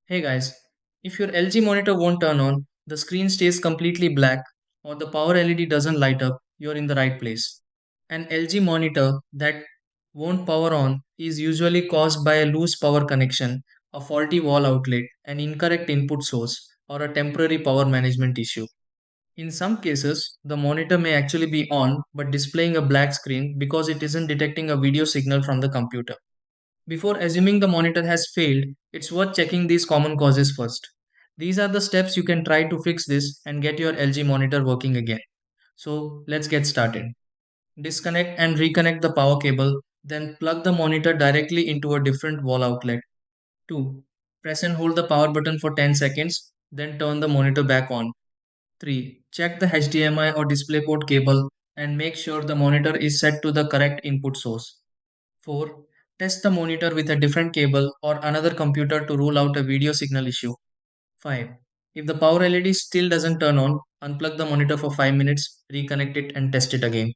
Hey guys, if your LG monitor won't turn on, the screen stays completely black, or the power LED doesn't light up, you're in the right place. An LG monitor that won't power on is usually caused by a loose power connection, a faulty wall outlet, an incorrect input source, or a temporary power management issue. In some cases, the monitor may actually be on but displaying a black screen because it isn't detecting a video signal from the computer. Before assuming the monitor has failed, it's worth checking these common causes first. These are the steps you can try to fix this and get your LG monitor working again. So let's get started. Disconnect and reconnect the power cable, then plug the monitor directly into a different wall outlet. 2. Press and hold the power button for 10 seconds, then turn the monitor back on. 3. Check the HDMI or DisplayPort cable and make sure the monitor is set to the correct input source. 4. Test the monitor with a different cable or another computer to rule out a video signal issue. 5. If the power LED still doesn't turn on, unplug the monitor for 5 minutes, reconnect it and test it again.